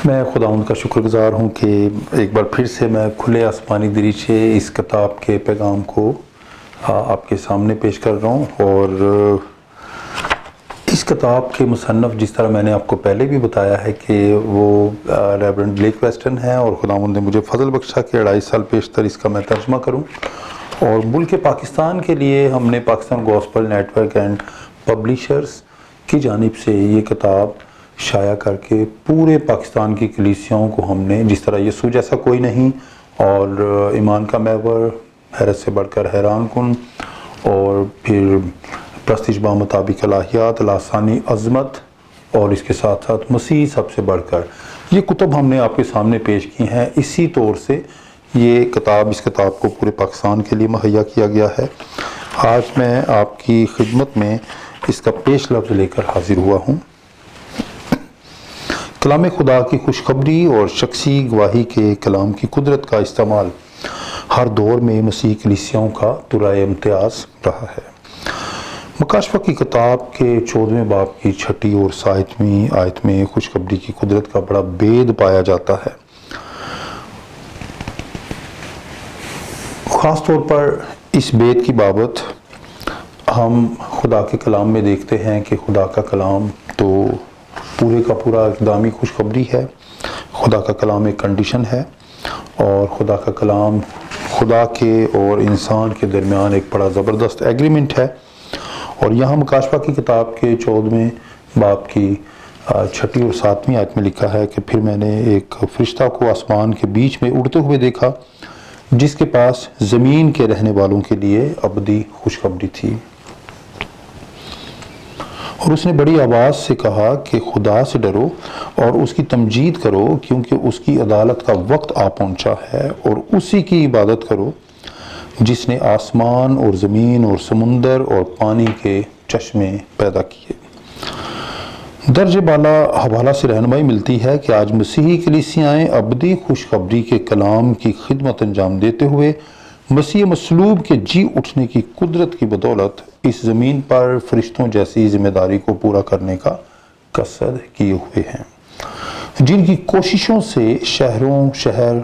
میں خداوند کا شکر گزار ہوں کہ ایک بار پھر سے میں کھلے آسمانی دریچے اس کتاب کے پیغام کو آپ کے سامنے پیش کر رہا ہوں، اور اس کتاب کے مصنف جس طرح میں نے آپ کو پہلے بھی بتایا ہے کہ وہ ریورنڈ بلیک ویسٹن ہے، اور خداوند نے مجھے فضل بخشا کہ 2.5 سال پیشتر اس کا میں ترجمہ کروں، اور ملک پاکستان کے لیے ہم نے Pakistan gospel Network and Publishers کی جانب سے یہ کتاب شائع کر کے پورے پاکستان کی کلیسیاؤں کو ہم نے، جس طرح یسوع جیسا کوئی نہیں اور ایمان کا محور حیرت سے بڑھ کر حیران کن، اور پھر پرستش با مطابق الہیات لاسانی عظمت، اور اس کے ساتھ ساتھ مسیح سب سے بڑھ کر، یہ کتب ہم نے آپ کے سامنے پیش کی ہیں۔ اسی طور سے یہ کتاب، اس کتاب کو پورے پاکستان کے لیے مہیا کیا گیا ہے۔ آج میں آپ کی خدمت میں اس کا پیش لفظ لے کر حاضر ہوا ہوں۔ کلام خدا کی خوشخبری اور شخصی گواہی کے کلام کی قدرت کا استعمال ہر دور میں مسیح کلیسیاؤں کا طرح امتیاز رہا ہے۔ مکاشفہ کی کتاب کے 14ویں باب کی 6 اور 7ویں آیت میں خوشخبری کی قدرت کا بڑا بید پایا جاتا ہے۔ خاص طور پر اس بید کی بابت ہم خدا کے کلام میں دیکھتے ہیں کہ خدا کا کلام تو پورے کا پورا اقدامی خوشخبری ہے، خدا کا کلام ایک کنڈیشن ہے، اور خدا کا کلام خدا کے اور انسان کے درمیان ایک بڑا زبردست ایگریمنٹ ہے۔ اور یہاں مکاشفہ کی کتاب کے 14ویں باب کی 6 اور 7ویں آیت میں لکھا ہے کہ پھر میں نے ایک فرشتہ کو آسمان کے بیچ میں اڑتے ہوئے دیکھا، جس کے پاس زمین کے رہنے والوں کے لیے ابدی خوشخبری تھی، اور اس نے بڑی آواز سے کہا کہ خدا سے ڈرو اور اس کی تمجید کرو، کیونکہ اس کی عدالت کا وقت آ پہنچا ہے، اور اسی کی عبادت کرو جس نے آسمان اور زمین اور سمندر اور پانی کے چشمے پیدا کیے۔ درج بالا حوالہ سے رہنمائی ملتی ہے کہ آج مسیحی کلیسیائیں ابدی خوشخبری کے کلام کی خدمت انجام دیتے ہوئے مسیح مصلوب کے جی اٹھنے کی قدرت کی بدولت اس زمین پر فرشتوں جیسی ذمہ داری کو پورا کرنے کا قصد کیے ہوئے ہیں، جن کی کوششوں سے شہر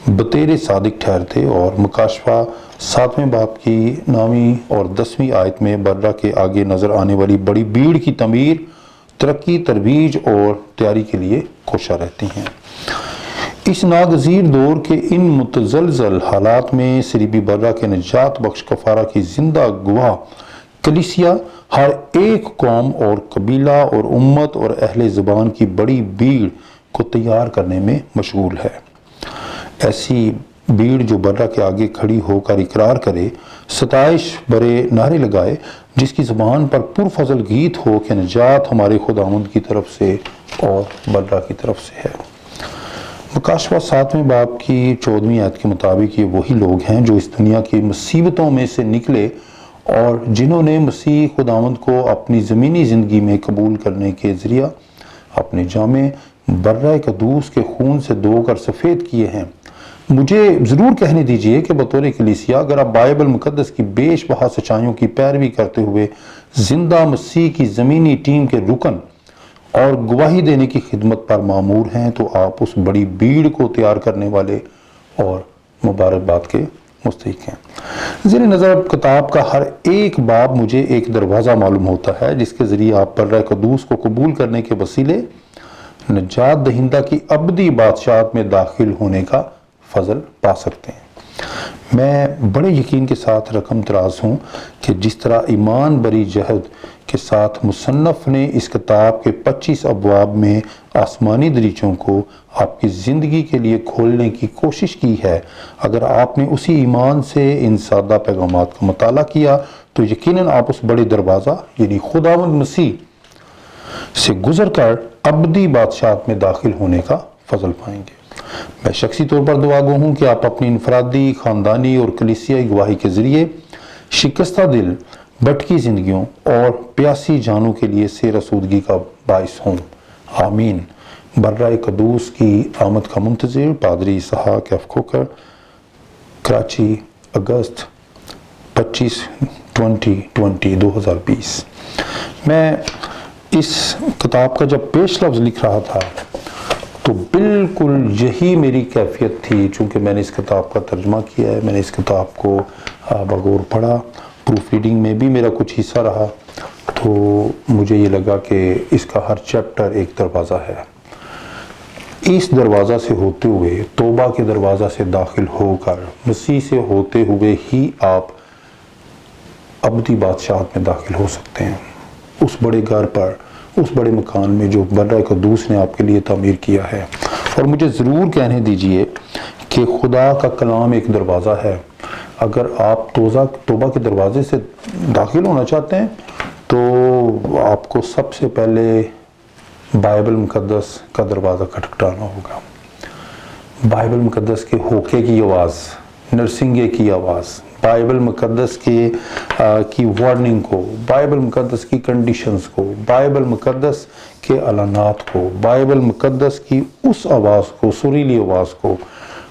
بطیر صادق ٹھہرتے، اور مکاشفہ 7ویں باب کی 9ویں اور 10ویں آیت میں برہ کے آگے نظر آنے والی بڑی بھیڑ کی تعمیر، ترقی، ترویج اور تیاری کے لیے کوشاں رہتی ہیں۔ اس ناگزیر دور کے ان متزلزل حالات میں صلیبی برہ کے نجات بخش کفارہ کی زندہ گواہ کلیسیا ہر ایک قوم اور قبیلہ اور امت اور اہل زبان کی بڑی بھیڑ کو تیار کرنے میں مشغول ہے۔ ایسی بھیڑ جو برہ کے آگے کھڑی ہو کر اقرار کرے، ستائش برے نعرے لگائے، جس کی زبان پر پرفضل گیت ہو کہ نجات ہمارے خداوند کی طرف سے اور برہ کی طرف سے ہے۔ مکاشفہ 7ویں باب کی 14ویں آیت کے مطابق یہ وہی لوگ ہیں جو اس دنیا کی مصیبتوں میں سے نکلے، اور جنہوں نے مسیح خداوند کو اپنی زمینی زندگی میں قبول کرنے کے ذریعہ اپنے جامے برہ قدوس کے خون سے دھو کر سفید کیے ہیں۔ مجھے ضرور کہنے دیجئے کہ بطور کلیسیا اگر آپ بائبل مقدس کی بیش بہا سچائیوں کی پیروی کرتے ہوئے زندہ مسیح کی زمینی ٹیم کے رکن اور گواہی دینے کی خدمت پر معمور ہیں، تو آپ اس بڑی بھیڑ کو تیار کرنے والے اور مبارکباد کے مستحق ہیں۔ زیر نظر کتاب کا ہر ایک باب مجھے ایک دروازہ معلوم ہوتا ہے جس کے ذریعے آپ برہ قدوس کو قبول کرنے کے وسیلے نجات دہندہ کی ابدی بادشاہت میں داخل ہونے کا فضل پا سکتے ہیں۔ میں بڑے یقین کے ساتھ رقم تراز ہوں کہ جس طرح ایمان بری جہد کے ساتھ مصنف نے اس کتاب کے 25 ابواب میں آسمانی دریچوں کو آپ کی زندگی کے لیے کھولنے کی کوشش کی ہے، اگر آپ نے اسی ایمان سے ان سادہ پیغامات کا مطالعہ کیا تو یقیناً آپ اس بڑے دروازہ یعنی خداوند مسیح سے گزر کر ابدی بادشاہت میں داخل ہونے کا فضل پائیں گے۔ میں شخصی طور پر دعا گو ہوں کہ آپ اپنی انفرادی، خاندانی اور کلیسیائی گواہی کے ذریعے شکستہ دل، بھٹکی زندگیوں اور پیاسی جانوں کے لیے سیر رسودگی کا باعث ہوں۔ آمین۔ برہ قدوس کی آمد کا منتظر پادری اسحاق ایف کھوکھر، کراچی، اگست 2020۔ میں اس کتاب کا جب پیش لفظ لکھ رہا تھا تو بالکل یہی میری کیفیت تھی. چونکہ میں نے اس کتاب کا ترجمہ کیا ہے, میں نے اس کتاب کو بغور پڑھا, پروف ریڈنگ میں بھی میرا کچھ حصہ رہا, تو مجھے یہ لگا کہ اس کا ہر چیپٹر ایک دروازہ ہے. اس دروازہ سے ہوتے ہوئے, توبہ کے دروازہ سے داخل ہو کر, مسیح سے ہوتے ہوئے ہی آپ ابدی بادشاہت میں داخل ہو سکتے ہیں, اس بڑے گھر پر, اس بڑے مکان میں جو برہ قدوس نے آپ کے لیے تعمیر کیا ہے. اور مجھے ضرور کہنے دیجئے کہ خدا کا کلام ایک دروازہ ہے. اگر آپ توبہ کے دروازے سے داخل ہونا چاہتے ہیں تو آپ کو سب سے پہلے بائبل مقدس کا دروازہ کھٹکھٹانا ہوگا. بائبل مقدس کے ہوکے کی آواز, نرسنگے کی آواز, بائبل مقدس کی وارننگ کو, بائبل مقدس کی کنڈیشنز کو, بائبل مقدس کے اعلانات کو, بائبل مقدس کی اس آواز کو, سریلی آواز کو,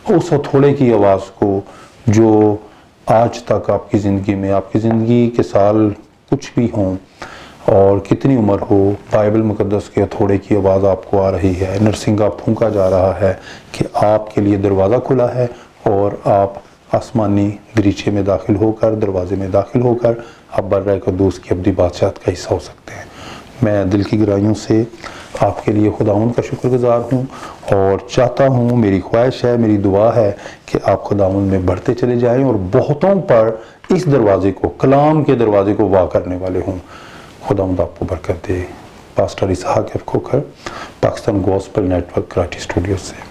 اس ہتھوڑے کی آواز کو جو آج تک آپ کی زندگی میں, آپ کی زندگی کے سال کچھ بھی ہوں اور کتنی عمر ہو, بائبل مقدس کے ہتھوڑے کی آواز آپ کو آ رہی ہے, نرسنگا پھونکا جا رہا ہے کہ آپ کے لیے دروازہ کھلا ہے اور آپ آسمانی دریچے میں داخل ہو کر, دروازے میں داخل ہو کر آپ برہ قدوس کی ابدی بادشاہت کا حصہ ہو سکتے ہیں. میں دل کی گہرائیوں سے آپ کے لیے خداوند کا شکر گزار ہوں اور چاہتا ہوں, میری خواہش ہے, میری دعا ہے کہ آپ خداوند میں بڑھتے چلے جائیں اور بہتوں پر اس دروازے کو, کلام کے دروازے کو واہ کرنے والے ہوں. خداوند آپ کو برکت دے. Pastor Ishaq Khokhar, Pakistan gospel network Karachi studio سے.